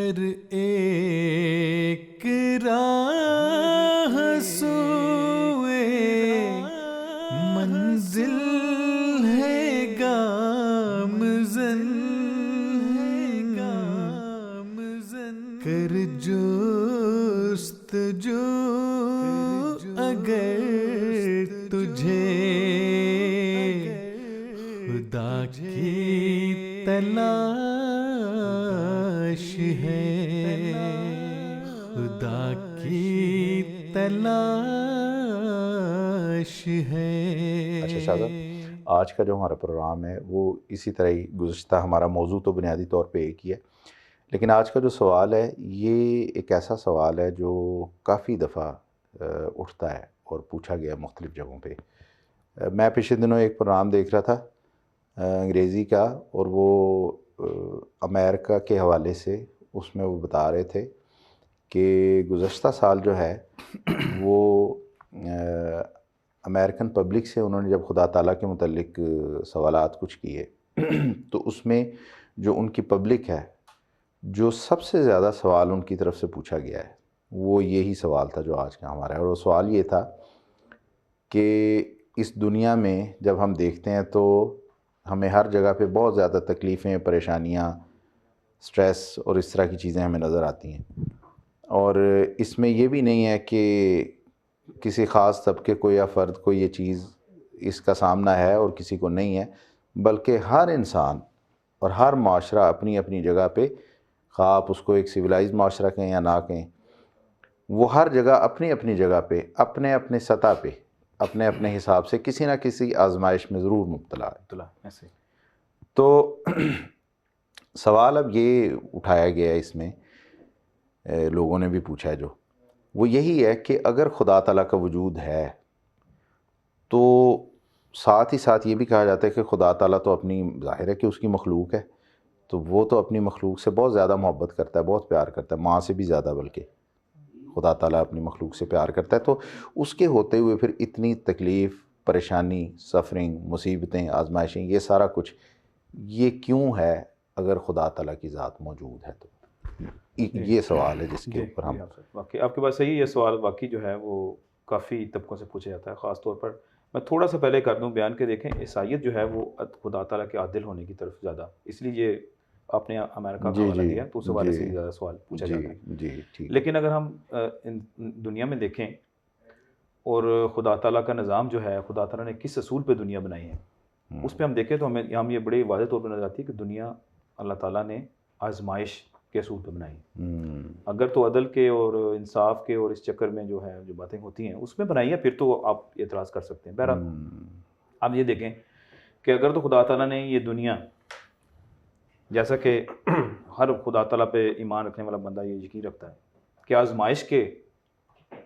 ہر ایک راہ سوئے منزل ہے گامزن کر جستجو اگر تجھے خدا کی تلاش ہے، خدا کی تلاش ہے۔ اچھا شاہزاد، آج کا جو ہمارا پروگرام ہے وہ اسی طرح ہی گزشتہ ہمارا موضوع تو بنیادی طور پہ ایک ہی ہے، لیکن آج کا جو سوال ہے یہ ایک ایسا سوال ہے جو کافی دفعہ اٹھتا ہے اور پوچھا گیا مختلف جگہوں پہ۔ میں پچھلے دنوں ایک پروگرام دیکھ رہا تھا انگریزی کا، اور وہ امریکہ کے حوالے سے اس میں وہ بتا رہے تھے کہ گزشتہ سال جو ہے وہ امریکن پبلک سے انہوں نے جب خدا تعالیٰ کے متعلق سوالات کچھ کیے تو اس میں جو ان کی پبلک ہے، جو سب سے زیادہ سوال ان کی طرف سے پوچھا گیا ہے وہ یہی سوال تھا جو آج کا ہمارا ہے، اور وہ سوال یہ تھا کہ اس دنیا میں جب ہم دیکھتے ہیں تو ہمیں ہر جگہ پہ بہت زیادہ تکلیفیں، پریشانیاں، سٹریس اور اس طرح کی چیزیں ہمیں نظر آتی ہیں، اور اس میں یہ بھی نہیں ہے کہ کسی خاص طبقے کو یا فرد کو یہ چیز اس کا سامنا ہے اور کسی کو نہیں ہے، بلکہ ہر انسان اور ہر معاشرہ اپنی اپنی جگہ پہ، خواہ آپ اس کو ایک سویلائز معاشرہ کہیں یا نہ کہیں، وہ ہر جگہ اپنی اپنی جگہ پہ، اپنے اپنے سطح پہ، اپنے اپنے حساب سے کسی نہ کسی آزمائش میں ضرور مبتلا ہے۔ تو سوال اب یہ اٹھایا گیا ہے، اس میں لوگوں نے بھی پوچھا ہے جو، وہ یہی ہے کہ اگر خدا تعالیٰ کا وجود ہے تو ساتھ ہی ساتھ یہ بھی کہا جاتا ہے کہ خدا تعالیٰ تو اپنی، ظاہر ہے کہ اس کی مخلوق ہے تو وہ تو اپنی مخلوق سے بہت زیادہ محبت کرتا ہے، بہت پیار کرتا ہے، ماں سے بھی زیادہ بلکہ خدا تعالیٰ اپنی مخلوق سے پیار کرتا ہے، تو اس کے ہوتے ہوئے پھر اتنی تکلیف، پریشانی، سفرنگ، مصیبتیں، آزمائشیں، یہ سارا کچھ یہ کیوں ہے اگر خدا تعالیٰ کی ذات موجود ہے؟ تو یہ سوال ہے جس کے اوپر ہم واقعی آپ کے پاس صحیح، یہ سوال واقعی جو ہے وہ کافی طبقوں سے پوچھا جاتا ہے، خاص طور پر میں تھوڑا سا پہلے کر دوں بیان کے، دیکھیں عیسائیت جو ہے وہ خدا تعالیٰ کے عادل ہونے کی طرف زیادہ، اس لیے یہ آپ نے امریکہ کا حوالہ دیا تو اس حوالے سے زیادہ سوال پوچھا جاتا ہے۔ لیکن اگر ہم دنیا میں دیکھیں اور خدا تعالیٰ کا نظام جو ہے، خدا تعالیٰ نے کس اصول پہ دنیا بنائی ہے، اس پہ ہم دیکھیں تو ہم یہ بڑے واضح طور پہ نظر آتی ہے کہ دنیا اللہ تعالیٰ نے آزمائش کے اصول پہ بنائی، اگر تو عدل کے اور انصاف کے اور اس چکر میں جو ہے جو باتیں ہوتی ہیں اس میں بنائی ہے، پھر تو آپ اعتراض کر سکتے ہیں۔ بہرحال آپ یہ دیکھیں کہ اگر تو خدا تعالیٰ نے یہ دنیا، جیسا کہ ہر خدا تعالیٰ پہ ایمان رکھنے والا بندہ یہ یقین رکھتا ہے کہ آزمائش کے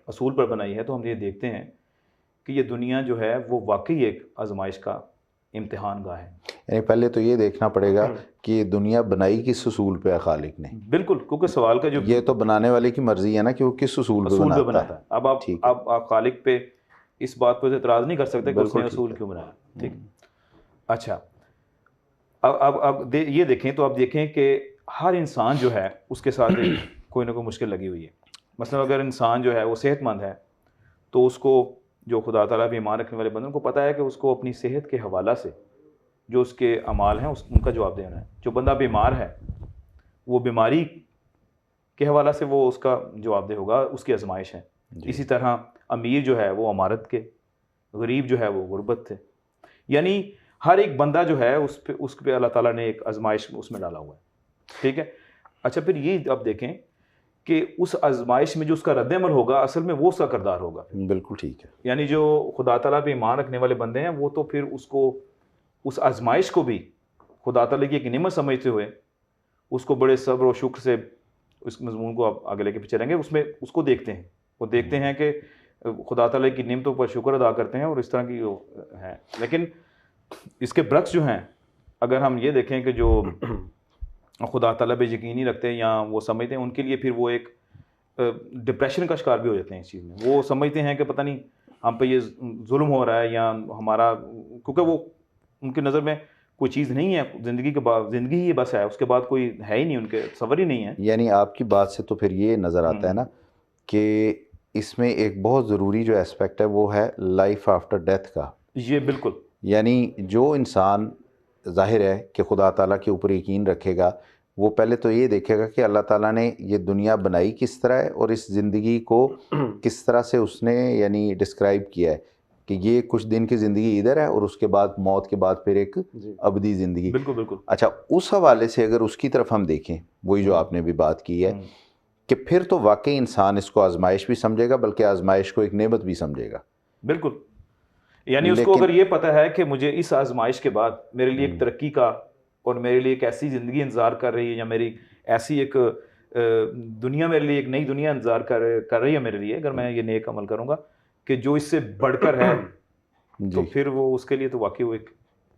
اصول پر بنائی ہے، تو ہم یہ دیکھتے ہیں کہ یہ دنیا جو ہے وہ واقعی ایک آزمائش کا امتحان گاہ ہے۔ یعنی پہلے تو یہ دیکھنا پڑے گا کہ یہ دنیا بنائی کس اصول پہ ہے خالق نے۔ بالکل، کیونکہ سوال کا جو یہ تو بنانے والے کی مرضی ہے نا کہ وہ کس اصول پہ بناتا ہے۔ اب آپ خالق پہ اس بات پہ اعتراض نہیں کر سکتے کہ اس نے اصول کیوں بنایا، ٹھیک۔ اچھا، اب یہ دیکھیں تو آپ دیکھیں کہ ہر انسان جو ہے اس کے ساتھ کوئی نہ کوئی مشکل لگی ہوئی ہے۔ مثلا اگر انسان جو ہے وہ صحت مند ہے تو اس کو، جو خدا تعالیٰ پہ ایمان رکھنے والے بندوں کو پتہ ہے کہ اس کو اپنی صحت کے حوالہ سے جو اس کے اعمال ہیں ان کا جواب دینا ہے۔ جو بندہ بیمار ہے وہ بیماری کے حوالہ سے وہ اس کا جواب دہ ہوگا، اس کی آزمائش ہے۔ اسی طرح امیر جو ہے وہ امارت کے، غریب جو ہے وہ غربت تھے، یعنی ہر ایک بندہ جو ہے اس پہ اللہ تعالیٰ نے ایک آزمائش اس میں ڈالا ہوا ہے، ٹھیک ہے۔ اچھا، پھر یہ اب دیکھیں کہ اس آزمائش میں جو اس کا رد عمل ہوگا اصل میں وہ اس کا کردار ہوگا۔ بالکل ٹھیک ہے، یعنی جو خدا تعالیٰ پہ ایمان رکھنے والے بندے ہیں وہ تو پھر اس کو، اس آزمائش کو بھی خدا تعالیٰ کی ایک نعمت سمجھتے ہوئے اس کو بڑے صبر و شکر سے، اس مضمون کو آپ آگے لے کے پیچھے رہیں گے، اس میں اس کو دیکھتے ہیں، وہ دیکھتے ہیں کہ خدا تعالیٰ کی نعمتوں پر شکر ادا کرتے ہیں اور اس طرح کی ہیں۔ لیکن اس کے برعکس جو ہیں، اگر ہم یہ دیکھیں کہ جو خدا تعالیٰ پہ یقین نہیں رکھتے یا وہ سمجھتے ہیں، ان کے لیے پھر وہ ایک ڈپریشن کا شکار بھی ہو جاتے ہیں اس چیز میں۔ وہ سمجھتے ہیں کہ پتہ نہیں ہم پہ یہ ظلم ہو رہا ہے یا ہمارا، کیونکہ وہ ان کی نظر میں کوئی چیز نہیں ہے زندگی کے بعد، زندگی ہی بس ہے، اس کے بعد کوئی ہے ہی نہیں، ان کے تصور ہی نہیں ہے. یعنی آپ کی بات سے تو پھر یہ نظر آتا ہے نا کہ اس میں ایک بہت ضروری جو اسپیکٹ ہے وہ ہے لائف آفٹر ڈیتھ کا. یہ بالکل، یعنی جو انسان ظاہر ہے کہ خدا تعالیٰ کے اوپر یقین رکھے گا، وہ پہلے تو یہ دیکھے گا کہ اللہ تعالیٰ نے یہ دنیا بنائی کس طرح ہے اور اس زندگی کو کس طرح سے اس نے یعنی ڈسکرائب کیا ہے کہ یہ کچھ دن کی زندگی ادھر ہے اور اس کے بعد موت کے بعد پھر ایک ابدی زندگی. بالکل بالکل. اچھا، اس حوالے سے اگر اس کی طرف ہم دیکھیں، وہی جو آپ نے بھی بات کی ہے کہ پھر تو واقعی انسان اس کو آزمائش بھی سمجھے گا، بلکہ آزمائش کو ایک نعمت بھی سمجھے گا. بالکل، یعنی اس کو اگر یہ پتہ ہے کہ مجھے اس آزمائش کے بعد میرے لیے ایک ترقی کا اور میرے لیے ایک ایسی زندگی انتظار کر رہی ہے، یا میری ایسی ایک دنیا، میرے لیے ایک نئی دنیا انتظار کر رہی ہے میرے لیے، اگر میں یہ نیک عمل کروں گا کہ جو اس سے بڑھ کر ہے، تو پھر وہ اس کے لیے تو واقعی وہ ایک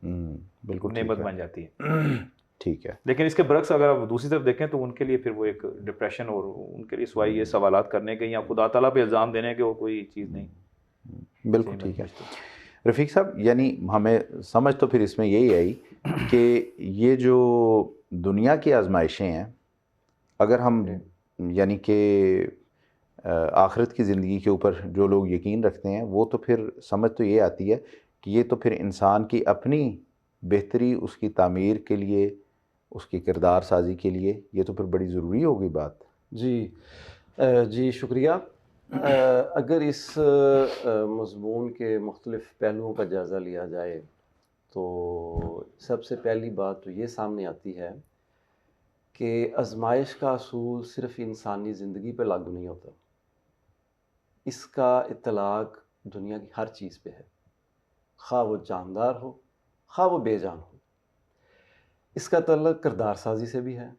بالکل نعمت بن جاتی ہے. ٹھیک ہے. لیکن اس کے برعکس اگر آپ دوسری طرف دیکھیں تو ان کے لیے پھر وہ ایک ڈپریشن، اور ان کے لیے سوائے یہ سوالات کرنے کے یا خدا تعالیٰ پہ الزام دینے کے وہ کوئی چیز نہیں. بالکل ٹھیک ہے. رفیق صاحب، یعنی ہمیں سمجھ تو پھر اس میں یہی آئی کہ یہ جو دنیا کی آزمائشیں ہیں، اگر ہم یعنی کہ آخرت کی زندگی کے اوپر جو لوگ یقین رکھتے ہیں، وہ تو پھر سمجھ تو یہ آتی ہے کہ یہ تو پھر انسان کی اپنی بہتری، اس کی تعمیر کے لیے، اس کی کردار سازی کے لیے یہ تو پھر بڑی ضروری ہوگی بات. جی شکریہ. اگر اس مضمون کے مختلف پہلوؤں کا جائزہ لیا جائے تو سب سے پہلی بات تو یہ سامنے آتی ہے کہ آزمائش کا اصول صرف انسانی زندگی پہ لاگو نہیں ہوتا، اس کا اطلاق دنیا کی ہر چیز پہ ہے، خواہ وہ جاندار ہو خواہ وہ بے جان ہو. اس کا تعلق کردار سازی سے بھی ہے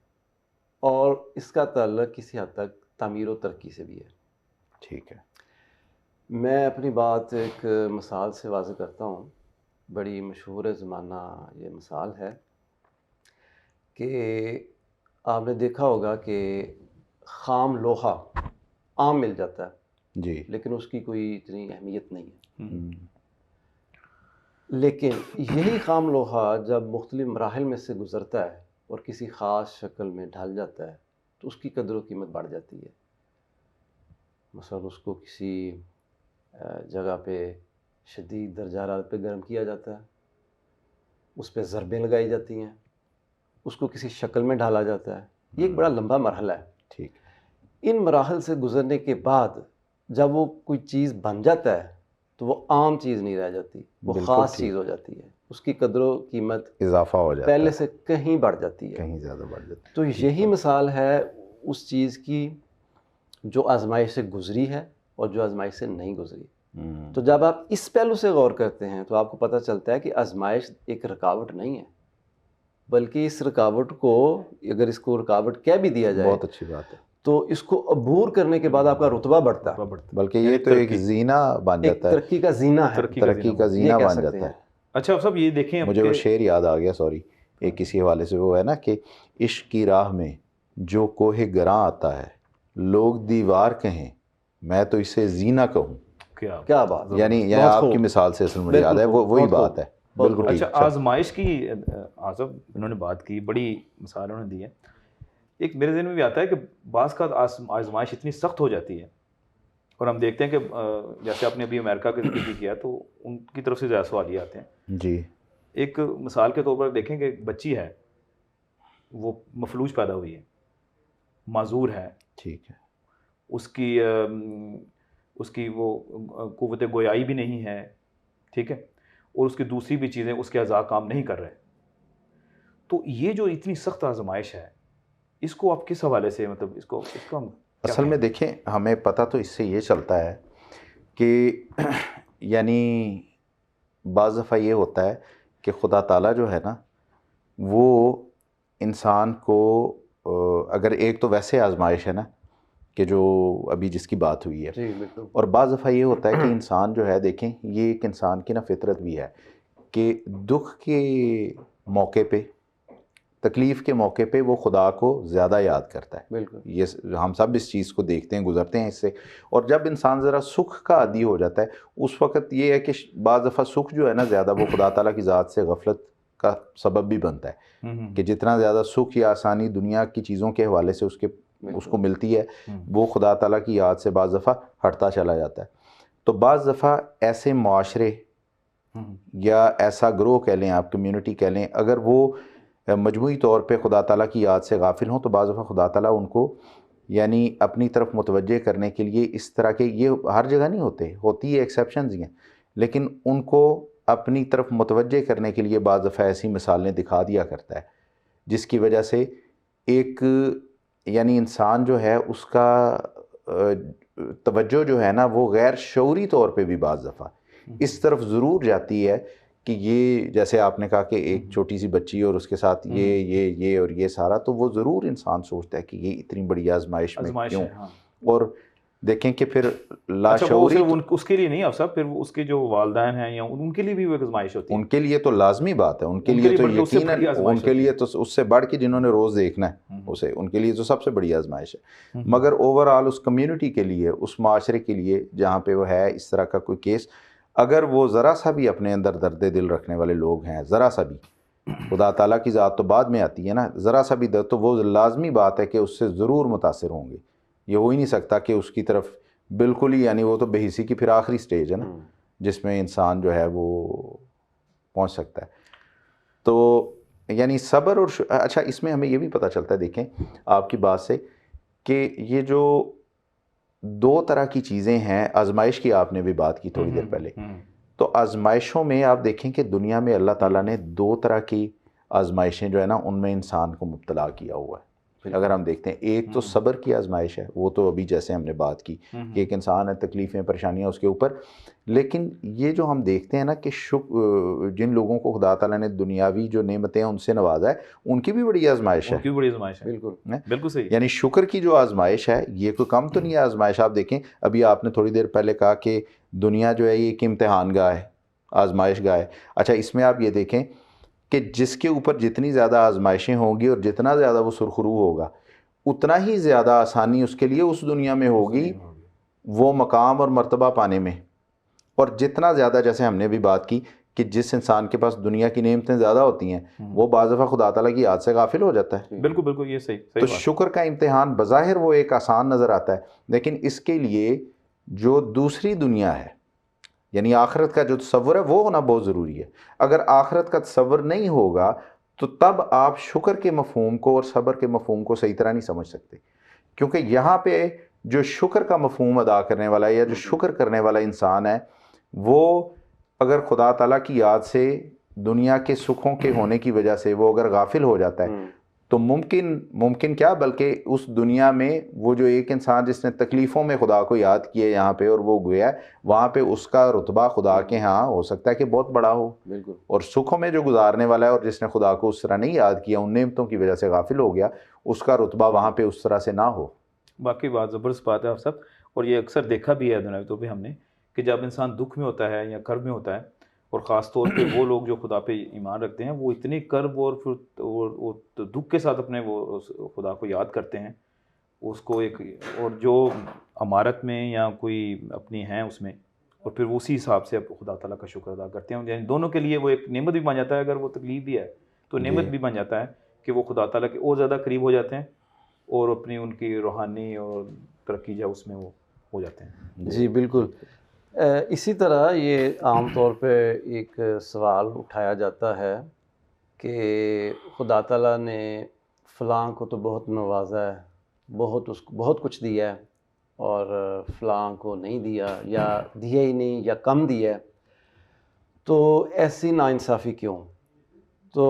اور اس کا تعلق کسی حد تک تعمیر و ترقی سے بھی ہے. ٹھیک ہے. میں اپنی بات ایک مثال سے واضح کرتا ہوں. بڑی مشہور زمانہ یہ مثال ہے کہ آپ نے دیکھا ہوگا کہ خام لوہا عام مل جاتا ہے جی، لیکن اس کی کوئی اتنی اہمیت نہیں ہے. لیکن یہی خام لوہا جب مختلف مراحل میں سے گزرتا ہے اور کسی خاص شکل میں ڈھل جاتا ہے تو اس کی قدر و قیمت بڑھ جاتی ہے. مثلا اس کو کسی جگہ پہ شدید درجہ حرارت پہ گرم کیا جاتا ہے، اس پہ ضربیں لگائی جاتی ہیں، اس کو کسی شکل میں ڈھالا جاتا ہے. یہ ایک بڑا لمبا مرحلہ ہے. ٹھیک. ان مراحل سے گزرنے کے بعد جب وہ کوئی چیز بن جاتا ہے تو وہ عام چیز نہیں رہ جاتی، وہ خاص چیز ہو جاتی ہے. اس کی قدر و قیمت اضافہ ہو جاتا ہے، پہلے سے کہیں بڑھ جاتی ہے، کہیں زیادہ بڑھ جاتی ہے. تو یہی مثال ہے اس چیز کی جو آزمائش سے گزری ہے اور جو آزمائش سے نہیں گزری. تو جب آپ اس پہلو سے غور کرتے ہیں تو آپ کو پتہ چلتا ہے کہ آزمائش ایک رکاوٹ نہیں ہے، بلکہ اس رکاوٹ کو اگر اس کو رکاوٹ کہہ بھی دیا جائے بہت اچھی بات ہے تو اس کو عبور کرنے کے بعد آپ کا رتبہ بڑھتا ہے، بلکہ یہ تو ایک زینہ بن ایک جاتا ہے، ترقی کا زینہ ہے، ترقی کا زینہ بن جاتا ہے. اچھا صاحب یہ دیکھیں، مجھے وہ شعر یاد آ گیا، سوری، ایک کسی حوالے سے، وہ ہے نا کہ عشق کی راہ میں جو کوہ گراں آتا ہے، لوگ دیوار کہیں میں تو اسے زینہ کہوں. کیا بات، یعنی آپ کی مثال سے اصل مجھے یاد ہے وہی بات ہے. بالکل ٹھیک. اچھا آزمائش کی آصف انہوں نے بات کی، بڑی مثال انہوں نے دی ہے. ایک میرے ذہن میں بھی آتا ہے کہ بعض کا آزمائش اتنی سخت ہو جاتی ہے، اور ہم دیکھتے ہیں کہ جیسے آپ نے ابھی امریکہ کا ذکر کیا تو ان کی طرف سے زیادہ سوال یہ آتے ہیں. جی. ایک مثال کے طور پر دیکھیں کہ ایک بچی ہے، وہ مفلوج پیدا ہوئی ہے، معذور ہے. ٹھیک ہے. اس کی وہ قوت گویائی بھی نہیں ہے، ٹھیک ہے، اور اس کی دوسری بھی چیزیں، اس کے اعضاء کام نہیں کر رہے. تو یہ جو اتنی سخت آزمائش ہے، اس کو آپ کس حوالے سے مطلب اس کو ہم اصل میں دیکھیں، ہمیں پتہ تو اس سے یہ چلتا ہے کہ یعنی بعض دفعہ یہ ہوتا ہے کہ خدا تعالیٰ جو ہے نا وہ انسان کو اگر ایک تو ویسے آزمائش ہے نا کہ جو ابھی جس کی بات ہوئی ہے، اور بعض دفعہ یہ ہوتا ہے کہ انسان جو ہے، دیکھیں یہ ایک انسان کی نا فطرت بھی ہے کہ دکھ کے موقع پہ، تکلیف کے موقع پہ وہ خدا کو زیادہ یاد کرتا ہے. بالکل، یہ ہم سب اس چیز کو دیکھتے ہیں، گزرتے ہیں اس سے. اور جب انسان ذرا سکھ کا عادی ہو جاتا ہے، اس وقت یہ ہے کہ بعض دفعہ سکھ جو ہے نا زیادہ، وہ خدا تعالیٰ کی ذات سے غفلت کا سبب بھی بنتا ہے کہ جتنا زیادہ سکھ یا آسانی دنیا کی چیزوں کے حوالے سے اس کو ملتی ہے وہ خدا تعالیٰ کی یاد سے بعض دفعہ ہٹتا چلا جاتا ہے. تو بعض دفعہ ایسے معاشرے یا ایسا گروہ کہہ لیں آپ، کمیونٹی کہہ لیں، اگر وہ مجموعی طور پہ خدا تعالیٰ کی یاد سے غافل ہوں تو بعض دفعہ خدا تعالیٰ ان کو یعنی اپنی طرف متوجہ کرنے کے لیے اس طرح کے، یہ ہر جگہ نہیں ہوتی ہے، ایکسیپشنز ہی ہیں، لیکن ان کو اپنی طرف متوجہ کرنے کے لیے بعض دفعہ ایسی مثالیں دکھا دیا کرتا ہے جس کی وجہ سے ایک یعنی انسان جو ہے اس کا توجہ جو ہے نا وہ غیر شعوری طور پہ بھی بعض دفعہ اس طرف ضرور جاتی ہے کہ یہ جیسے آپ نے کہا کہ ایک چھوٹی سی بچی اور اس کے ساتھ یہ اور یہ سارا، تو وہ ضرور انسان سوچتا ہے کہ یہ اتنی بڑی آزمائش میں کیوں. اور دیکھیں کہ پھر لاشعوری اس کے لیے نہیں اب صاحب، پھر اس کے جو والدین ہیں یا ان کے لیے بھی وہ ایک آزمائش ہوتی ہے. ان کے لیے تو لازمی بات ہے، ان کے لیے تو یقیناً، ان کے لیے تو اس سے بڑھ کے جنہوں نے روز دیکھنا ہے اسے، ان کے لیے تو سب سے بڑی آزمائش ہے. مگر اوور آل اس کمیونٹی کے لیے، اس معاشرے کے لیے جہاں پہ وہ ہے اس طرح کا کوئی کیس، اگر وہ ذرا سا بھی اپنے اندر درد دل رکھنے والے لوگ ہیں، ذرا سا بھی، خدا تعالیٰ کی ذات تو بعد میں آتی ہے نا، ذرا سا بھی درد، تو وہ لازمی بات ہے کہ اس سے ضرور متاثر ہوں گے. یہ ہو ہی نہیں سکتا کہ اس کی طرف بالکل ہی، یعنی وہ تو بے حسی کی پھر آخری سٹیج ہے نا جس میں انسان جو ہے وہ پہنچ سکتا ہے. تو یعنی صبر اور اچھا اس میں ہمیں یہ بھی پتہ چلتا ہے، دیکھیں آپ کی بات سے، کہ یہ جو دو طرح کی چیزیں ہیں، آزمائش کی آپ نے بھی بات کی تھوڑی دیر پہلے، تو آزمائشوں میں آپ دیکھیں کہ دنیا میں اللہ تعالیٰ نے دو طرح کی آزمائشیں جو ہے نا ان میں انسان کو مبتلا کیا ہوا ہے. اگر ہم دیکھتے ہیں ایک تو صبر کی آزمائش ہے، وہ تو ابھی جیسے ہم نے بات کی کہ ایک انسان ہے، تکلیفیں پریشانیاں اس کے اوپر، لیکن یہ جو ہم دیکھتے ہیں نا کہ جن لوگوں کو خدا تعالیٰ نے دنیاوی جو نعمتیں ان سے نوازا ہے، ان کی بھی بڑی آزمائش ہے. بالکل صحیح. یعنی شکر کی جو آزمائش ہے یہ کوئی کم تو نہیں ہے آزمائش. آپ دیکھیں ابھی آپ نے تھوڑی دیر پہلے کہا کہ دنیا جو ہے یہ ایک امتحان گاہ ہے، آزمائش گاہ ہے. اچھا اس میں آپ یہ دیکھیں کہ جس کے اوپر جتنی زیادہ آزمائشیں ہوں گی اور جتنا زیادہ وہ سرخرو ہوگا، اتنا ہی زیادہ آسانی اس کے لیے اس دنیا میں ہوگی وہ مقام اور مرتبہ پانے میں. اور جتنا زیادہ، جیسے ہم نے بھی بات کی کہ جس انسان کے پاس دنیا کی نعمتیں زیادہ ہوتی ہیں وہ بعض دفعہ خدا تعالیٰ کی یاد سے غافل ہو جاتا ہے. بالکل یہ صحیح. تو شکر کا امتحان بظاہر وہ ایک آسان نظر آتا ہے، لیکن اس کے لیے جو دوسری دنیا ہے یعنی آخرت کا جو تصور ہے وہ ہونا بہت ضروری ہے. اگر آخرت کا تصور نہیں ہوگا تو تب آپ شکر کے مفہوم کو اور صبر کے مفہوم کو صحیح طرح نہیں سمجھ سکتے. کیونکہ یہاں پہ جو شکر کا مفہوم ادا کرنے والا ہے یا جو شکر کرنے والا انسان ہے، وہ اگر خدا تعالیٰ کی یاد سے دنیا کے سکھوں کے ہونے کی وجہ سے وہ اگر غافل ہو جاتا ہے تو ممکن کیا بلکہ اس دنیا میں وہ جو ایک انسان جس نے تکلیفوں میں خدا کو یاد کیا یہاں پہ اور وہ گیا ہے، وہاں پہ اس کا رتبہ خدا کے ہاں ہو سکتا ہے کہ بہت بڑا ہو. اور سکھوں میں جو گزارنے والا ہے اور جس نے خدا کو اس طرح نہیں یاد کیا، ان نعمتوں کی وجہ سے غافل ہو گیا، اس کا رتبہ وہاں پہ اس طرح سے نہ ہو. باقی بات زبردست بات ہے آپ سب. اور یہ اکثر دیکھا بھی ہے دنیا تو بھی ہم نے کہ جب انسان دکھ میں ہوتا ہے یا کرب میں ہوتا ہے، اور خاص طور پہ وہ لوگ جو خدا پہ ایمان رکھتے ہیں، وہ اتنے کرب اور پھر دکھ کے ساتھ اپنے وہ خدا کو یاد کرتے ہیں، اس کو ایک اور جو عمارت میں یا کوئی اپنی ہیں اس میں، اور پھر اسی حساب سے خدا تعالیٰ کا شکر ادا کرتے ہیں. یعنی دونوں کے لیے وہ ایک نعمت بھی بن جاتا ہے، اگر وہ تکلیف بھی ہے تو نعمت بھی بن جاتا ہے کہ وہ خدا تعالیٰ کے اور زیادہ قریب ہو جاتے ہیں اور اپنی ان کی روحانی اور ترقی جو اس میں وہ ہو جاتے ہیں. جی بالکل. اسی طرح یہ عام طور پہ ایک سوال اٹھایا جاتا ہے کہ خدا تعالیٰ نے فلاں کو تو بہت نوازا ہے، اس کو بہت کچھ دیا ہے، اور فلاں کو نہیں دیا یا دیا ہی نہیں یا کم دیا ہے، تو ایسی ناانصافی کیوں؟ تو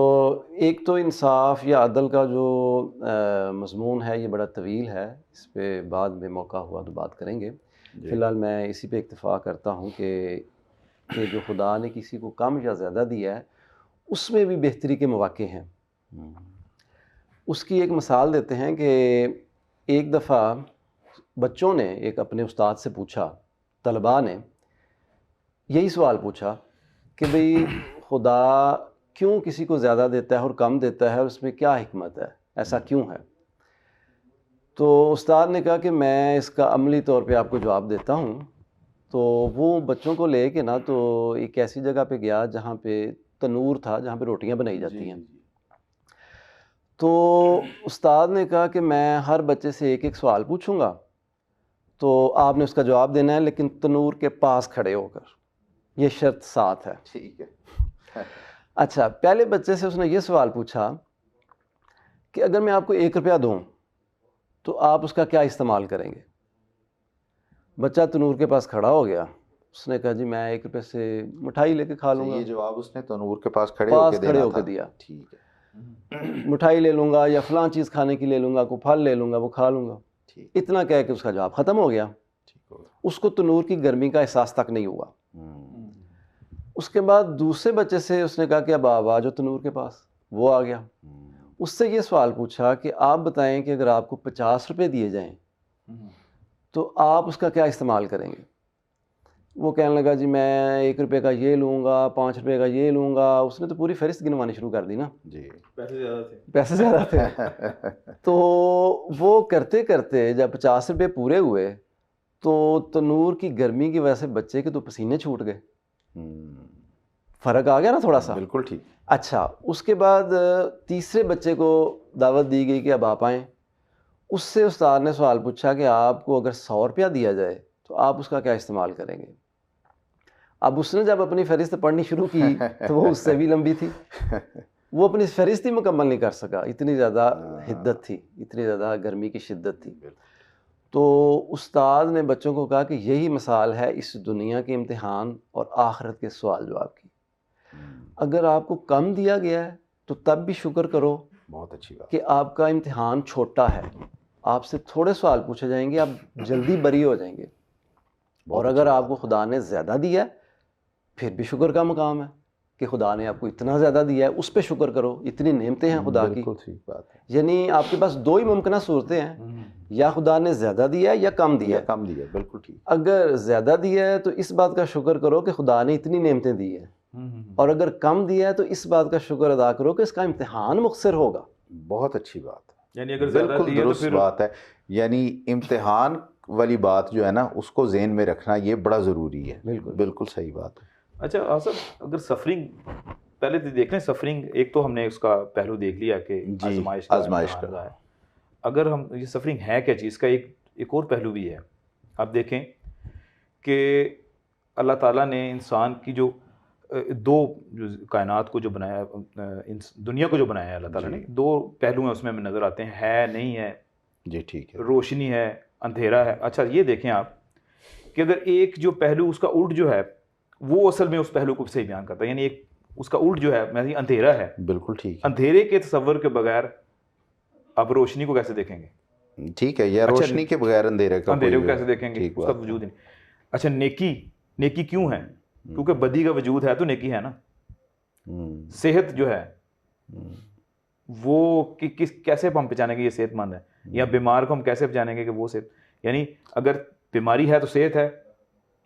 ایک تو انصاف یا عدل کا جو مضمون ہے یہ بڑا طویل ہے، اس پہ بعد میں موقع ہوا تو بات کریں گے. فی الحال میں اسی پہ اکتفا کرتا ہوں کہ جو خدا نے کسی کو کم یا زیادہ دیا ہے اس میں بھی بہتری کے مواقع ہیں. اس کی ایک مثال دیتے ہیں کہ ایک دفعہ بچوں نے ایک اپنے استاد سے پوچھا، طلباء نے یہی سوال پوچھا کہ بھئی خدا کیوں کسی کو زیادہ دیتا ہے اور کم دیتا ہے، اور اس میں کیا حکمت ہے، ایسا کیوں ہے؟ تو استاد نے کہا کہ میں اس کا عملی طور پہ آپ کو جواب دیتا ہوں. تو وہ بچوں کو لے کے نا تو ایک ایسی جگہ پہ گیا جہاں پہ تنور تھا جہاں پہ روٹیاں بنائی جاتی ہیں. تو استاد نے کہا کہ میں ہر بچے سے ایک ایک سوال پوچھوں گا تو آپ نے اس کا جواب دینا ہے, لیکن تنور کے پاس کھڑے ہو کر, یہ شرط ساتھ ہے. ٹھیک ہے. اچھا, پہلے بچے سے اس نے یہ سوال پوچھا کہ اگر میں آپ کو 1 روپیہ دوں تو آپ اس کا کیا استعمال کریں گے؟ بچہ تنور کے پاس کھڑا ہو گیا, اس نے کہا جی میں 1 روپے سے مٹھائی لے کے کھا لوں گا. یہ جواب اس نے تنور کے پاس کھڑے ہو کے دیا. ٹھیک ہے. مٹھائی لے لوں گا یا فلاں چیز کھانے کی لے لوں گا, کوئی پھل لے لوں گا, وہ کھا لوں گا. اتنا کہہ کے اس کا جواب ختم ہو گیا. اس کو تنور کی گرمی کا احساس تک نہیں ہوا. اس کے بعد دوسرے بچے سے اس نے کہا کہ اب آپ آ جاؤ تنور کے پاس. وہ آ گیا. اس سے یہ سوال پوچھا کہ آپ بتائیں کہ اگر آپ کو 50 روپے دیے جائیں تو آپ اس کا کیا استعمال کریں گے؟ وہ کہنے لگا جی میں 1 روپے کا یہ لوں گا, 5 روپے کا یہ لوں گا. اس نے تو پوری فہرست گنوانی شروع کر دی نا. جی, پیسے زیادہ تھے. تو وہ کرتے کرتے جب 50 روپے پورے ہوئے تو تنور کی گرمی کی وجہ سے بچے کے تو پسینے چھوٹ گئے. فرق آ گیا نا تھوڑا سا. بالکل ٹھیک. اچھا, اس کے بعد تیسرے بچے کو دعوت دی گئی کہ اب آپ آئیں. اس سے استاد نے سوال پوچھا کہ آپ کو اگر 100 روپیہ دیا جائے تو آپ اس کا کیا استعمال کریں گے؟ اب اس نے جب اپنی فہرست پڑھنی شروع کی تو وہ اس سے بھی لمبی تھی. وہ اپنی فہرست ہی مکمل نہیں کر سکا, اتنی زیادہ حدت تھی, اتنی زیادہ گرمی کی شدت تھی. تو استاد نے بچوں کو کہا کہ یہی مثال ہے اس دنیا کے امتحان اور آخرت کے سوال جواب کی. اگر آپ کو کم دیا گیا ہے تو تب بھی شکر کرو, بہت اچھی بات, کہ آپ کا امتحان چھوٹا ہے, آپ سے تھوڑے سوال پوچھے جائیں گے, آپ جلدی بری ہو جائیں گے. اور اگر آپ کو خدا نے زیادہ دیا ہے پھر بھی شکر کا مقام ہے کہ خدا نے آپ کو اتنا زیادہ دیا ہے, اس پہ شکر کرو. اتنی نعمتیں ہیں خدا کی. بالکل ٹھیک بات ہے. یعنی آپ کے پاس 2 ہی ممکنہ صورتیں ہیں, یا خدا نے زیادہ دیا ہے یا کم دیا ہے. کم دیا, بالکل ٹھیک. اگر زیادہ دیا ہے تو اس بات کا شکر کرو کہ خدا نے اتنی نعمتیں دی ہیں, اور اگر کم دیا ہے تو اس بات کا شکر ادا کرو کہ اس کا امتحان مختصر ہوگا. بہت اچھی بات ہے. یعنی اگر زیادہ بالکل درست بات ہے. یعنی امتحان والی بات جو ہے نا اس کو ذہن میں رکھنا یہ بڑا ضروری ہے. بالکل صحیح بات ہے. اچھا آصف, اگر سفرنگ پہلے تو دیکھ لیں, سفرنگ ایک تو ہم نے اس کا پہلو دیکھ لیا کہ آزمائش کا ہے. اگر ہم یہ سفرنگ ہے کیا چیز کا, ایک اور پہلو بھی ہے. آپ دیکھیں کہ اللہ تعالیٰ نے انسان کی جو 2 کائنات کو جو بنایا, دنیا کو جو بنایا ہے اللہ تعالیٰ نے, 2 پہلو ہیں اس میں ہمیں نظر آتے ہیں, ہے نہیں ہے. جی ٹھیک ہے. روشنی ہے, اندھیرا ہے. اچھا یہ دیکھیں آپ کہ اگر ایک جو پہلو اس کا الٹ جو ہے وہ اصل میں اس پہلو کو صحیح بیان کرتا ہے, یعنی ایک اس کا الٹ جو ہے میں اندھیرا ہے. بالکل ٹھیک. اندھیرے کے تصور کے بغیر آپ روشنی کو کیسے دیکھیں گے؟ ٹھیک ہے. یا روشنی کے بغیر اندھیرے کو کیسے دیکھیں گے؟ اس کا وجود نہیں. اچھا نیکی کیوں ہے؟ کیونکہ بدی کا وجود ہے تو نیکی ہے نا. صحت جو ہے وہ کیسے ہم پہچانیں گے یہ صحت مند ہے, یا بیمار کو ہم کیسے پہچانیں گے کہ وہ صحت, یعنی اگر بیماری ہے تو صحت ہے.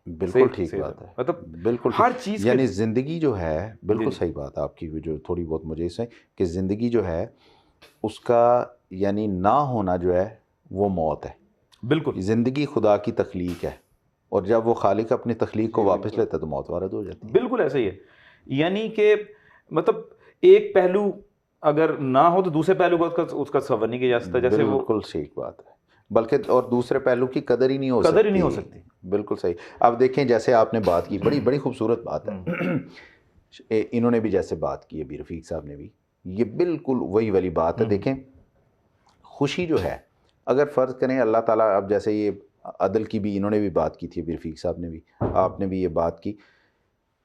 بالکل ٹھیک بات ہے. مطلب بالکل ہر چیز, یعنی زندگی جو ہے, بالکل صحیح بات ہے آپ کی جو تھوڑی بہت مجھے اس ہے کہ زندگی جو ہے اس کا یعنی نہ ہونا جو ہے وہ موت ہے. بالکل زندگی خدا کی تخلیق ہے, اور جب وہ خالق اپنی تخلیق کو واپس لیتا ہے تو موت وارد ہو جاتی ہے. بالکل ایسا ہی ہے. یعنی کہ مطلب ایک پہلو اگر نہ ہو تو دوسرے پہلو کا اس کا تصور نہیں کیا جا سکتا. جیسے بالکل ٹھیک بات ہے. بلکہ اور دوسرے پہلو کی قدر ہی نہیں ہو سکتی. بالکل صحیح. اب دیکھیں جیسے آپ نے بات کی, بڑی خوبصورت بات ہے. انہوں نے بھی جیسے بات کی ابھی, رفیق صاحب نے بھی, یہ بالکل وہی والی بات ہے. دیکھیں خوشی جو ہے, اگر فرض کریں اللہ تعالیٰ, اب جیسے یہ عدل کی بھی انہوں نے بھی بات کی تھی ابھی, رفیق صاحب نے بھی, آپ نے بھی یہ بات کی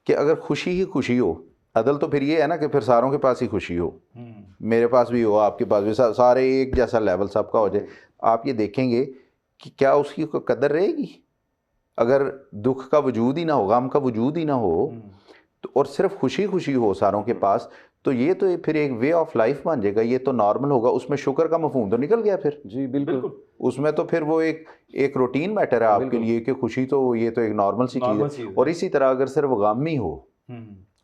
کہ اگر خوشی ہی خوشی ہو, عدل تو پھر یہ ہے نا کہ پھر ساروں کے پاس ہی خوشی ہو, میرے پاس بھی ہو, آپ کے پاس بھی, سارے ایک جیسا لیول سب کا ہو جائے. آپ یہ دیکھیں گے کہ کیا اس کی قدر رہے گی؟ اگر دکھ کا وجود ہی نہ ہو, غم کا وجود ہی نہ ہو, تو اور صرف خوشی ہو ساروں کے پاس, تو یہ تو پھر ایک وے آف لائف بن جائے گا, یہ تو نارمل ہوگا. اس میں شکر کا مفہوم تو نکل گیا پھر. جی بالکل. اس میں تو پھر وہ ایک روٹین میٹر ہے آپ کے لیے کہ خوشی تو یہ تو ایک نارمل سی چیز ہے. اور اسی طرح اگر صرف غم ہی ہو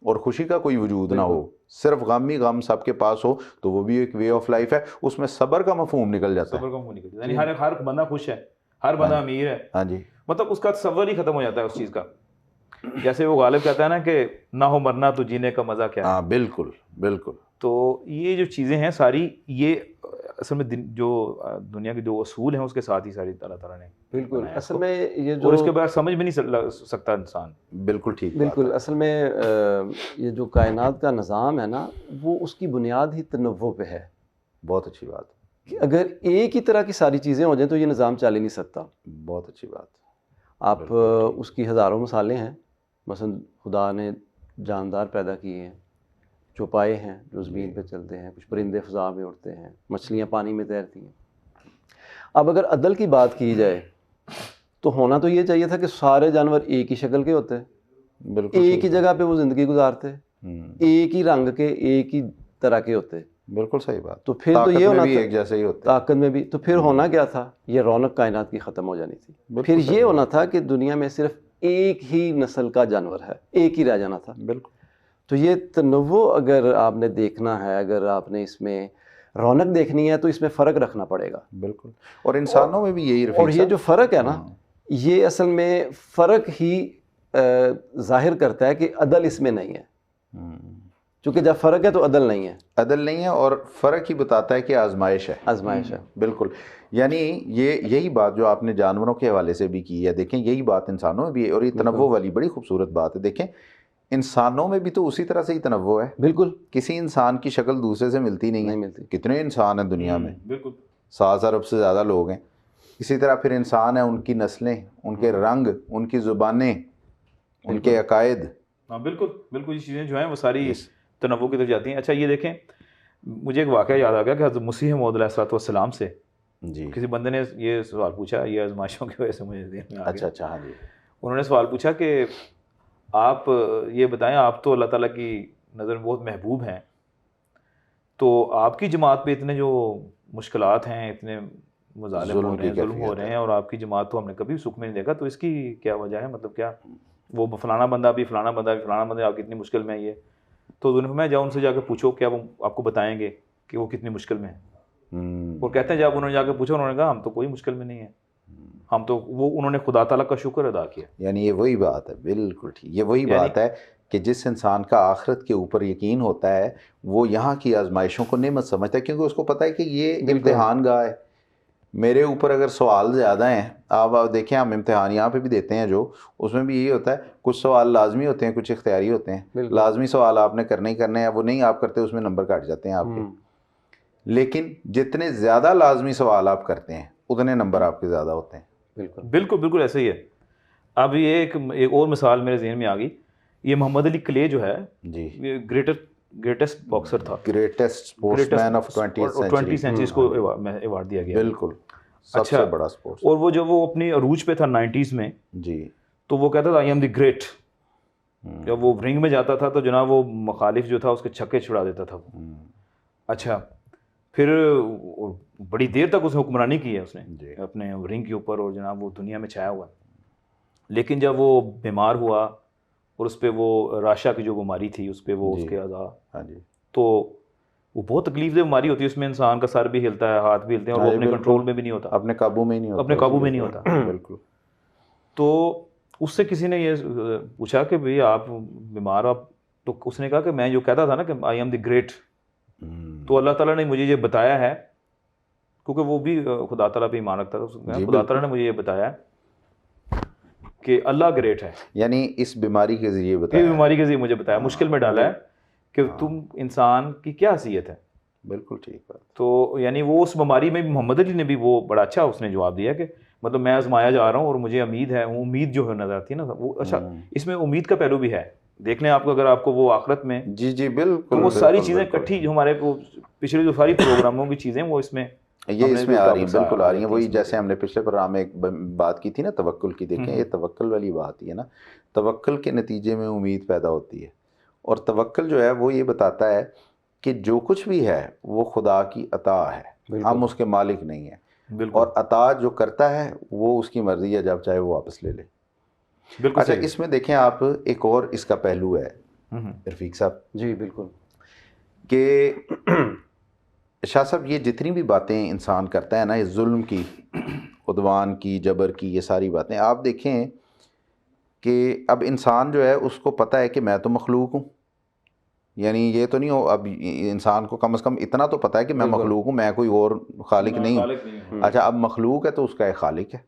اور خوشی کا کوئی وجود نہ ہو, صرف غم ہی غم سب کے پاس ہو, تو وہ بھی ایک وے آف لائف ہے. اس میں صبر کا مفہوم نکل جاتا ہے. یعنی ہر بندہ خوش ہے, ہر بندہ امیر ہے. ہاں جی. مطلب اس کا تصور ہی ختم ہو جاتا ہے اس چیز کا. جیسے وہ غالب کہتا ہے نا کہ نہ ہو مرنا تو جینے کا مزہ کیا ہے. ہاں بالکل بالکل. تو یہ جو چیزیں ہیں ساری یہ اصل میں جو دنیا کے جو اصول ہیں اس کے ساتھ ہی ساری اللہ تعالیٰ نے بالکل اصل میں یہ جو اور اس کے بعد سمجھ بھی نہیں سکتا انسان. بالکل ٹھیک بات بالکل ہے. اصل میں یہ جو کائنات کا نظام ہے نا وہ اس کی بنیاد ہی تنوع پہ ہے. بہت اچھی بات. کہ اگر ایک ہی طرح کی ساری چیزیں ہو جائیں تو یہ نظام چل ہی نہیں سکتا. بہت اچھی بات. آپ اس کی ہزاروں مثالیں ہیں. مثلا خدا نے جاندار پیدا کیے ہیں، چوپائے ہیں جو زمین پہ چلتے ہیں، کچھ پرندے فضا میں اڑتے ہیں، مچھلیاں پانی میں تیرتی ہیں. اب اگر عدل کی بات کی جائے تو ہونا تو یہ چاہیے تھا کہ سارے جانور ایک ہی شکل کے ہوتے، بالکل ایک ہی جگہ پہ وہ زندگی گزارتے، ایک ہی رنگ کے، ایک ہی طرح کے ہوتے. بالکل صحیح بات. تو پھر تو یہ ہونا بھی تھا ایک جیسے ہی ہوتے. طاقت میں بھی. تو پھر ہونا کیا تھا؟ یہ رونق کائنات کی ختم ہو جانی تھی. پھر یہ ہونا تھا کہ دنیا میں صرف ایک ہی نسل کا جانور ہے، ایک ہی رہ جانا تھا. بالکل. تو یہ تنوع اگر آپ نے دیکھنا ہے، اگر آپ نے اس میں رونق دیکھنی ہے تو اس میں فرق رکھنا پڑے گا. بالکل. اور انسانوں میں بھی یہی رفیق اور یہ جو فرق ہے نا یہ اصل میں فرق ہی ظاہر کرتا ہے کہ عدل اس میں نہیں ہے. چونکہ جب فرق ہے تو عدل نہیں ہے. عدل نہیں ہے اور فرق ہی بتاتا ہے کہ آزمائش ہے. آزمائش ہے. بالکل. یعنی یہی بات جو آپ نے جانوروں کے حوالے سے بھی کی ہے، دیکھیں یہی بات انسانوں میں بھی ہے. اور یہ تنوع والی بڑی خوبصورت بات ہے. دیکھیں انسانوں میں بھی تو اسی طرح سے ہی تنوع ہے. بالکل. کسی انسان کی شکل دوسرے سے ملتی نہیں ہے. کتنے انسان ہیں دنیا میں؟ بالکل 7 ارب سے زیادہ لوگ ہیں. اسی طرح پھر انسان ہیں، ان کی نسلیں، ان کے رنگ، ان کی زبانیں، ان کے عقائد. ہاں بالکل بالکل. یہ چیزیں جو ہیں وہ ساری تنوع کی طرف جاتی ہیں. اچھا یہ دیکھیں مجھے ایک واقعہ یاد آ گیا کہ حضرت مسیح موعود علیہ الصلوۃ والسلام سے کسی بندے نے یہ سوال پوچھا، یہ آزمائشوں کی وجہ سے مجھے ذہن میں آ گیا. اچھا ہاں جی. انہوں نے سوال پوچھا کہ آپ یہ بتائیں، آپ تو اللہ تعالیٰ کی نظر میں بہت محبوب ہیں، تو آپ کی جماعت پہ اتنے جو مشکلات ہیں، اتنے مظالم ہو رہے ہیں، ظلم ہو رہے ہیں، اور آپ کی جماعت تو ہم نے کبھی سکھ میں نہیں دیکھا، تو اس کی کیا وجہ ہے؟ مطلب کیا وہ فلانا بندہ بھی فلانا بندہ بھی فلانا بندہ آپ کتنی مشکل میں ہے یہ؟ تو انہوں نے فرمایا جاؤ ان سے جا کے پوچھو، کیا وہ آپ کو بتائیں گے کہ وہ کتنی مشکل میں ہیں؟ وہ کہتے ہیں جب انہوں نے جا کے پوچھا، انہوں نے کہا ہم تو کوئی مشکل میں نہیں ہیں، ہم تو وہ انہوں نے خدا تعالیٰ کا شکر ادا کیا. یعنی یہ وہی بات ہے. بالکل ٹھیک. یہ وہی بات ہے کہ جس انسان کا آخرت کے اوپر یقین ہوتا ہے وہ یہاں کی آزمائشوں کو نعمت سمجھتا ہے، کیونکہ اس کو پتہ ہے کہ یہ امتحان گاہ ہے. میرے اوپر اگر سوال زیادہ ہیں، آپ دیکھیں ہم امتحان یہاں پہ بھی دیتے ہیں جو اس میں بھی یہی ہوتا ہے، کچھ سوال لازمی ہوتے ہیں، کچھ اختیاری ہوتے ہیں. لازمی سوال آپ نے کرنے ہی کرنے ہیں، وہ نہیں آپ کرتے اس میں نمبر کاٹ جاتے ہیں آپ کے. لیکن جتنے زیادہ لازمی سوال آپ کرتے ہیں اتنے نمبر آپ کے زیادہ ہوتے ہیں. بالکل بالکل بالکل ایسے ہی ہے. اب یہ ایک اور مثال میرے ذہن میں آ گئی. یہ محمد علی کلے جو ہے جی یہ گریٹسٹ باکسر تھا، greatest sports man of 20th century کو ایوارڈ دیا گیا. بالکل سب سے بڑا اسپورٹس. اور وہ جب وہ اپنی عروج پہ تھا 90s میں جی تو وہ کہتا تھا آئی ایم دی گریٹ. جب وہ رنگ میں جاتا تھا تو جناب وہ مخالف جو تھا اس کے چھکے چھڑا دیتا تھا. اچھا پھر بڑی دیر تک اس نے حکمرانی کی ہے اس نے اپنے رنگ کے اوپر، اور جناب وہ دنیا میں چھایا ہوا ہے. لیکن جب وہ بیمار ہوا اور اس پہ وہ راشا کی جو بیماری تھی اس پہ وہ اس کے اعضاء، تو وہ بہت تکلیف دہ بیماری ہوتی ہے، اس میں انسان کا سر بھی ہلتا ہے، ہاتھ بھی ہلتے ہیں، اور وہ اپنے کنٹرول میں بھی نہیں ہوتا، اپنے قابو میں نہیں ہوتا. بالکل. تو اس سے کسی نے یہ پوچھا کہ بھئی آپ بیمار آپ، تو اس نے کہا کہ میں جو کہتا تھا نا کہ آئی ایم دی گریٹ، تو اللہ تعالیٰ نے مجھے یہ بتایا ہے، کیونکہ وہ بھی خدا تعالیٰ پہ ایمان رکھتا تھا، خدا تعالیٰ نے مجھے یہ بتایا کہ اللہ گریٹ ہے. یعنی اس بیماری کے ذریعے بتایا، اس بیماری کے ذریعے مجھے بتایا، مشکل میں ڈالا ہے کہ تم انسان کی کیا حیثیت ہے. بالکل ٹھیک بات. تو یعنی وہ اس بیماری میں بھی محمد علی نے بھی وہ بڑا اچھا اس نے جواب دیا کہ مطلب میں آزمایا جا رہا ہوں اور مجھے امید ہے، امید جو ہے نظر آتی ہے نا وہ. اچھا اس میں امید کا پہلو بھی ہے، دیکھ لیں آپ کو، اگر آپ کو وہ آخرت میں جی بالکل وہ ساری چیزیں اکٹھی جو ہمارے پچھلے جو ساری پروگراموں کی چیزیں وہ اس میں آ رہی ہیں. بالکل آ رہی ہیں. وہی جیسے ہم نے پچھلے پروگرام میں ایک بات کی تھی نا توکل کی. دیکھیں یہ توکل والی بات ہے نا، توکل کے نتیجے میں امید پیدا ہوتی ہے. اور توکل جو ہے وہ یہ بتاتا ہے کہ جو کچھ بھی ہے وہ خدا کی عطا ہے، ہم اس کے مالک نہیں ہیں. اور عطا جو کرتا ہے وہ اس کی مرضی ہے، جب چاہے وہ واپس لے لے. اچھا اس میں دیکھیں آپ ایک اور اس کا پہلو ہے رفیق صاحب. جی بالکل. کہ شاہ صاحب یہ جتنی بھی باتیں انسان کرتا ہے نا، یہ ظلم کی، عدوان کی، جبر کی، یہ ساری باتیں آپ دیکھیں کہ اب انسان جو ہے اس کو پتہ ہے کہ میں تو مخلوق ہوں، یعنی یہ تو نہیں ہو، اب انسان کو کم از کم اتنا تو پتہ ہے کہ میں بالکل۔ مخلوق ہوں، میں کوئی اور خالق نہیں ہوں۔ خالق نہیں ہوں۔ اچھا اب مخلوق ہے تو اس کا ایک خالق ہے۔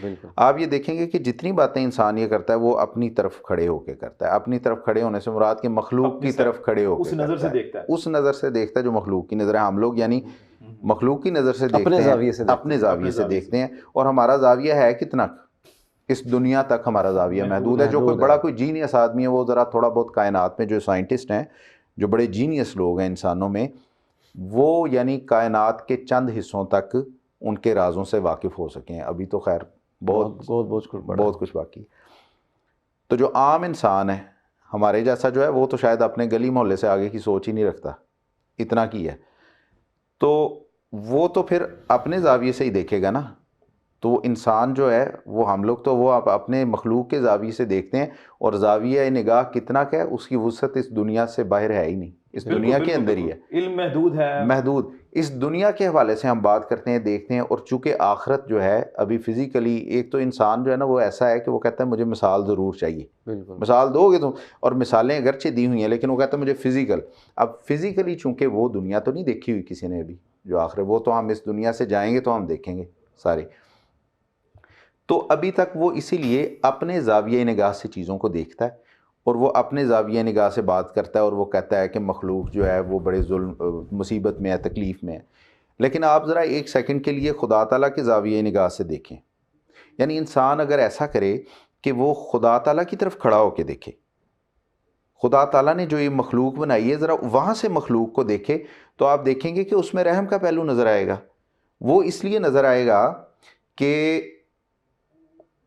بالکل آپ یہ دیکھیں گے کہ جتنی باتیں انسان یہ کرتا ہے وہ اپنی طرف کھڑے ہو کے کرتا ہے، اپنی طرف کھڑے ہونے سے مراد کہ مخلوق اپنی کی طرف کھڑے ہو کے اس نظر سے کرتا ہے، دیکھتا ہے۔ اس نظر سے دیکھتا ہے جو مخلوق کی نظر ہے۔ ہم لوگ یعنی مخلوق کی نظر سے دیکھتے اپنے ہیں، زاویے سے دیکھتے ہیں، اپنے زاویے سے دیکھتے ہیں، اور ہمارا زاویہ ہے کتنا، اس دنیا تک ہمارا زاویہ محدود ہے۔ جو کوئی بڑا کوئی جینیس آدمی ہے وہ ذرا تھوڑا بہت کائنات میں جو سائنٹسٹ ہیں، جو بڑے جینیس لوگ ہیں انسانوں میں، وہ یعنی کائنات کے چند حصوں تک ان کے رازوں سے واقف ہو سکیں۔ ابھی تو خیر بہت کچھ باقی۔ تو جو عام انسان ہے ہمارے جیسا جو ہے وہ تو شاید اپنے گلی محلے سے آگے کی سوچ ہی نہیں رکھتا، اتنا کی ہے، تو وہ تو پھر اپنے زاویے سے ہی دیکھے گا نا۔ تو وہ انسان جو ہے وہ ہم لوگ تو وہ اپنے مخلوق کے زاویے سے دیکھتے ہیں، اور زاویہ نگاہ کتنا کا ہے، اس کی وسعت اس دنیا سے باہر ہے ہی نہیں، اس دنیا کے اندر ہی ہے، علم محدود ہے، محدود۔ اس دنیا کے حوالے سے ہم بات کرتے ہیں، دیکھتے ہیں، اور چونکہ آخرت جو ہے ابھی فزیکلی، ایک تو انسان جو ہے نا وہ ایسا ہے کہ وہ کہتا ہے مجھے مثال ضرور چاہیے، بالکل مثال دو گے تو، اور مثالیں اگرچہ دی ہوئی ہیں لیکن وہ کہتا ہے مجھے فزیکل۔ اب فزیکلی چونکہ وہ دنیا تو نہیں دیکھی ہوئی کسی نے ابھی جو آخر، وہ تو ہم اس دنیا سے جائیں گے تو ہم دیکھیں گے سارے، تو ابھی تک وہ اسی لیے اپنے زاویہ نگاہ سے چیزوں کو دیکھتا ہے، اور وہ اپنے زاویہ نگاہ سے بات کرتا ہے، اور وہ کہتا ہے کہ مخلوق جو ہے وہ بڑے ظلم مصیبت میں ہے، تکلیف میں ہے۔ لیکن آپ ذرا ایک سیکنڈ کے لیے خدا تعالیٰ کے زاویہ نگاہ سے دیکھیں، یعنی انسان اگر ایسا کرے کہ وہ خدا تعالیٰ کی طرف کھڑا ہو کے دیکھے، خدا تعالیٰ نے جو یہ مخلوق بنائی ہے ذرا وہاں سے مخلوق کو دیکھے، تو آپ دیکھیں گے کہ اس میں رحم کا پہلو نظر آئے گا۔ وہ اس لیے نظر آئے گا کہ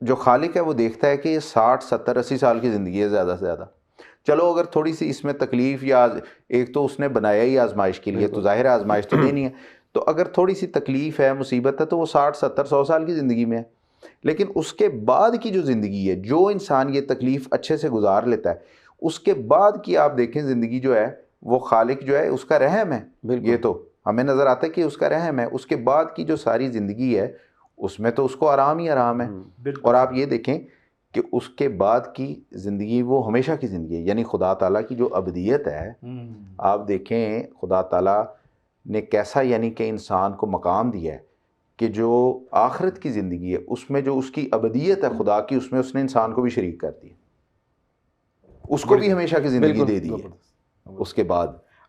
جو خالق ہے وہ دیکھتا ہے کہ یہ 60 70 80 سال کی زندگی ہے زیادہ سے زیادہ، چلو اگر تھوڑی سی اس میں تکلیف، یا ایک تو اس نے بنایا ہی آزمائش کے لیے، تو ظاہر ہے آزمائش تو دینی ہے، تو اگر تھوڑی سی تکلیف ہے، مصیبت ہے، تو وہ 60 70 100 سال کی زندگی میں ہے۔ لیکن اس کے بعد کی جو زندگی ہے، جو انسان یہ تکلیف اچھے سے گزار لیتا ہے، اس کے بعد کی آپ دیکھیں زندگی جو ہے وہ خالق جو ہے اس کا رحم ہے، یہ تو ہمیں نظر آتا ہے کہ اس کا رحم ہے۔ اس کے بعد کی جو ساری زندگی ہے اس میں تو اس کو آرام ہی آرام ہے، اور آپ یہ دیکھیں کہ اس کے بعد کی زندگی وہ ہمیشہ کی زندگی ہے، یعنی خدا تعالیٰ کی جو ابدیت ہے، آپ دیکھیں خدا تعالیٰ نے کیسا یعنی کہ انسان کو مقام دیا ہے کہ جو آخرت کی زندگی ہے اس میں جو اس کی ابدیت ہے خدا کی، اس میں اس نے انسان کو بھی شریک کر دیا، اس کو بھی ہمیشہ کی زندگی دے دی ہے اس کے بعد۔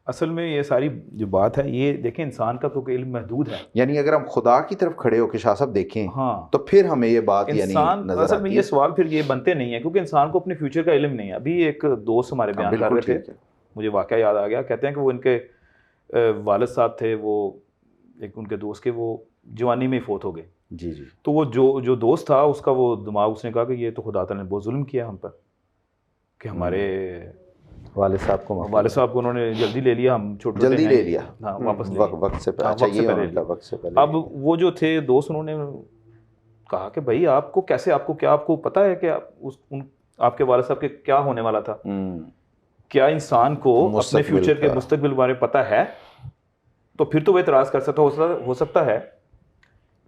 اصل میں یہ ساری جو بات ہے، یہ دیکھیں انسان کا تو علم محدود ہے، یعنی اگر ہم خدا کی طرف کھڑے ہو کے شاہ صاحب دیکھیں ہاں، تو پھر ہمیں یہ بات یعنی انسان نظر اصل میں آتی یہ ہے۔ سوال پھر یہ بنتے نہیں ہیں، کیونکہ انسان کو اپنے فیوچر کا علم نہیں ہے۔ ابھی ایک دوست ہمارے بیان کر رہے تھے، مجھے واقعہ یاد آ گیا، کہتے ہیں کہ وہ ان کے والد صاحب تھے، وہ ایک ان کے دوست کے وہ جوانی میں ہی فوت ہو گئے، جی جی، تو وہ جو دوست تھا اس کا وہ دماغ، اس نے کہا کہ یہ تو خدا تعالیٰ نے بہت ظلم کیا ہم پر، کہ ہمارے والد صاحب کو انہوں نے جلدی لے لیا، ہم چھوٹے جلدی لے لیا، ہاں واپس وقت سے پہلے، اچھا یہ ان کا وقت سے پہلے۔ اب وہ جو تھے دوست، انہوں نے کہا کہ بھائی آپ کو کیسے، آپ کو پتہ ہے کہ آپ کے والد صاحب کے کیا ہونے والا تھا؟ کیا انسان کو اپنے فیوچر کے مستقبل بارے میں پتہ ہے؟ تو پھر تو وہ اعتراض کر سکتا، ہو سکتا ہے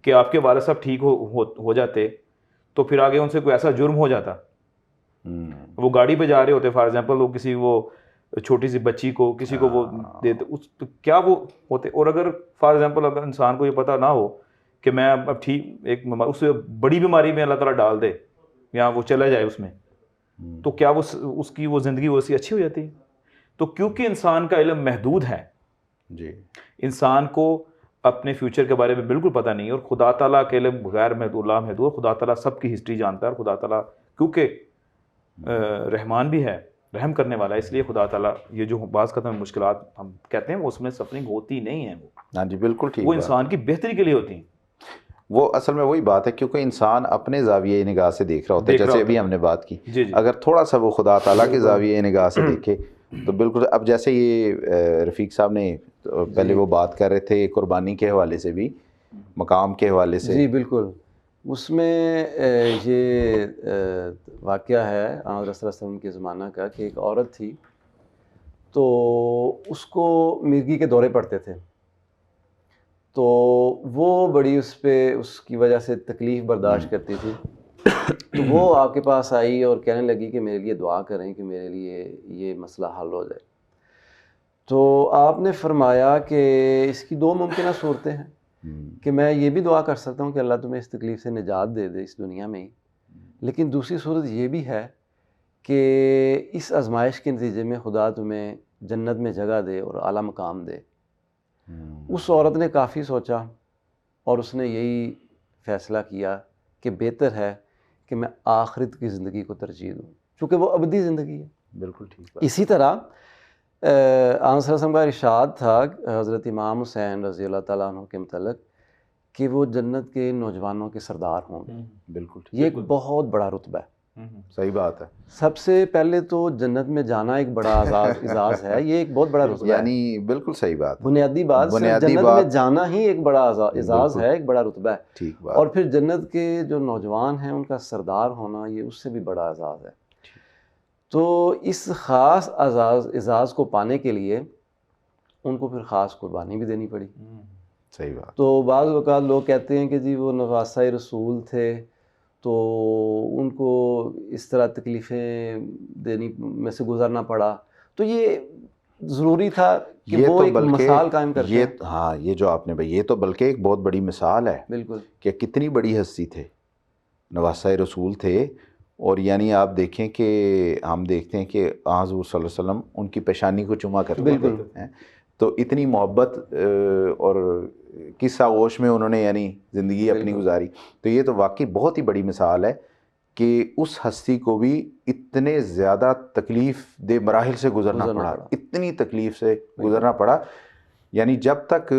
کہ آپ کے والد صاحب ٹھیک ہو جاتے تو پھر آگے ان سے کوئی ایسا جرم ہو جاتا، وہ گاڑی پہ جا رہے ہوتے فار ایگزامپل، وہ کسی وہ چھوٹی سی بچی کو کسی کو وہ دیتے، تو کیا وہ ہوتے؟ اور اگر فار ایگزامپل اگر انسان کو یہ پتہ نہ ہو کہ میں اب ٹھیک ایک اس بڑی بیماری میں اللہ تعالیٰ ڈال دے یا وہ چلا جائے اس میں، تو کیا وہ اس کی وہ زندگی ویسی اچھی ہو جاتی؟ تو کیونکہ انسان کا علم محدود ہے، جی، انسان کو اپنے فیوچر کے بارے میں بالکل پتہ نہیں، اور خدا تعالیٰ کے علم غیر محدود، لا محدود، خدا تعالیٰ سب کی ہسٹری جانتا ہے، اور خدا تعالیٰ کیونکہ رحمان بھی ہے، رحم کرنے والا ہے، اس لیے خدا تعالیٰ یہ جو بعض قسم مشکلات ہم کہتے ہیں وہ اس میں سفرنگ ہوتی نہیں ہے، ہاں جی بالکل ٹھیک، وہ انسان کی بہتری کے لیے ہوتی ہیں۔ وہ اصل میں وہی بات ہے کیونکہ انسان اپنے زاویہ نگاہ سے دیکھ رہا ہوتا ہے، جیسے ابھی ہم نے بات کی، اگر تھوڑا سا وہ خدا تعالیٰ کے زاویہ نگاہ سے دیکھے تو بالکل۔ اب جیسے یہ رفیق صاحب نے پہلے وہ بات کر رہے تھے قربانی کے حوالے سے بھی، مقام کے حوالے سے، جی بالکل، اس میں یہ واقعہ ہے آن رسول اللہ علیہ وسلم کے زمانہ کا کہ ایک عورت تھی، تو اس کو مرگی کے دورے پڑتے تھے، تو وہ بڑی اس کی وجہ سے تکلیف برداشت کرتی تھی، تو وہ آپ کے پاس آئی اور کہنے لگی کہ میرے لیے دعا کریں کہ میرے لیے یہ مسئلہ حل ہو جائے. تو آپ نے فرمایا کہ اس کی دو ممکنہ صورتیں ہیں کہ میں یہ بھی دعا کر سکتا ہوں کہ اللہ تمہیں اس تکلیف سے نجات دے دے اس دنیا میں ہی، لیکن دوسری صورت یہ بھی ہے کہ اس آزمائش کے نتیجے میں خدا تمہیں جنت میں جگہ دے اور اعلیٰ مقام دے. اس عورت نے کافی سوچا اور اس نے یہی فیصلہ کیا کہ بہتر ہے کہ میں آخرت کی زندگی کو ترجیح دوں، چونکہ وہ ابدی زندگی ہے. بالکل ٹھیک بات. اسی طرح آن صلی اللہ علیہ وسلم کا ارشاد تھا حضرت امام حسین رضی اللہ تعالیٰ عنہ کے متعلق کہ وہ جنت کے نوجوانوں کے سردار ہوں گے. بالکل ٹھیک. یہ ایک بہت بڑا رتبہ ہے. صحیح بات ہے. سب سے پہلے تو جنت میں جانا ایک بڑا اعزاز ہے، یہ ایک بہت بڑا رتبہ ہے. یعنی بالکل صحیح بات. بنیادی بات جنت میں جانا ہی ایک بڑا اعزاز ہے، ایک بڑا رتبہ ہے. ٹھیک بات. اور پھر جنت کے جو نوجوان ہیں ان کا سردار ہونا یہ اس سے بھی بڑا اعزاز ہے. تو اس خاص اعزاز کو پانے کے لیے ان کو پھر خاص قربانی بھی دینی پڑی. صحیح بات. تو بعض اوقات لوگ کہتے ہیں کہ جی وہ نواسہ رسول تھے تو ان کو اس طرح تکلیفیں دینی میں سے گزرنا پڑا، تو یہ ضروری تھا کہ وہ ایک مثال قائم کرتے ہیں. ہاں یہ جو آپ نے بھائی یہ تو بلکہ ایک بہت بڑی مثال ہے. بالکل. کہ کتنی بڑی ہستی تھے، نواسہ رسول تھے. اور یعنی آپ دیکھیں کہ ہم دیکھتے ہیں کہ حضور صلی اللہ علیہ وسلم ان کی پیشانی کو چوما کرتے تھے. تو اتنی محبت اور کس آغوش میں انہوں نے یعنی زندگی اپنی گزاری. تو یہ تو واقعی بہت ہی بڑی مثال ہے کہ اس ہستی کو بھی اتنے زیادہ تکلیف دہ مراحل سے گزرنا پڑا، اتنی تکلیف سے گزرنا پڑا. یعنی جب تک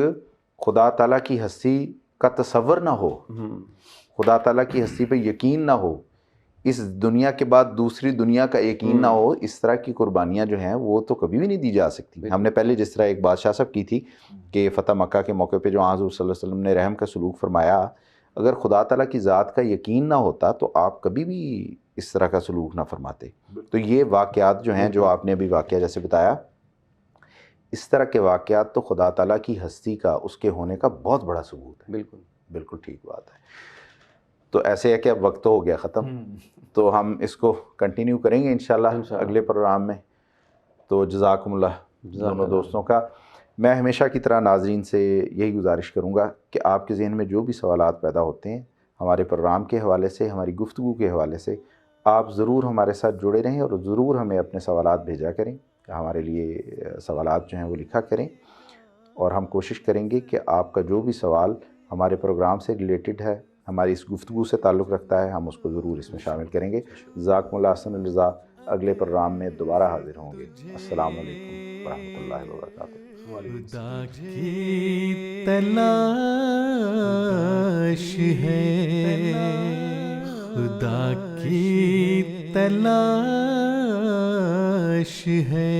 خدا تعالیٰ کی ہستی کا تصور نہ ہو، خدا تعالیٰ کی ہستی پہ یقین نہ ہو، اس دنیا کے بعد دوسری دنیا کا یقین نہ ہو، اس طرح کی قربانیاں جو ہیں وہ تو کبھی بھی نہیں دی جا سکتی. ہم نے پہلے جس طرح ایک بادشاہ صاحب کی تھی کہ فتح مکہ کے موقع پہ جو حضور صلی اللہ علیہ وسلم نے رحم کا سلوک فرمایا، اگر خدا تعالیٰ کی ذات کا یقین نہ ہوتا تو آپ کبھی بھی اس طرح کا سلوک نہ فرماتے. تو یہ واقعات جو ہیں جو آپ نے ابھی واقعہ جیسے بتایا، اس طرح کے واقعات تو خدا تعالیٰ کی ہستی کا، اس کے ہونے کا بہت بڑا ثبوت ہے. بالکل بالکل ٹھیک بات ہے. تو ایسے ہے کہ اب وقت ہو گیا ختم، تو ہم اس کو کنٹینیو کریں گے انشاءاللہ اگلے پروگرام میں. تو جزاکم اللہ دونوں دوستوں کا. میں ہمیشہ کی طرح ناظرین سے یہی گزارش کروں گا کہ آپ کے ذہن میں جو بھی سوالات پیدا ہوتے ہیں ہمارے پروگرام کے حوالے سے، ہماری گفتگو کے حوالے سے، آپ ضرور ہمارے ساتھ جڑے رہیں اور ضرور ہمیں اپنے سوالات بھیجا کریں. ہمارے لیے سوالات جو ہیں وہ لکھا کریں اور ہم کوشش کریں گے کہ آپ کا جو بھی سوال ہمارے پروگرام سے ریلیٹڈ ہے، ہماری اس گفتگو سے تعلق رکھتا ہے، ہم اس کو ضرور اس میں شامل کریں گے. جزاکم اللہ احسن الجزاء. اگلے پروگرام میں دوبارہ حاضر ہوں گے. السلام علیکم ورحمۃ اللہ وبرکاتہ. خدا کی تلاش ہے، خدا کی تلاش ہے.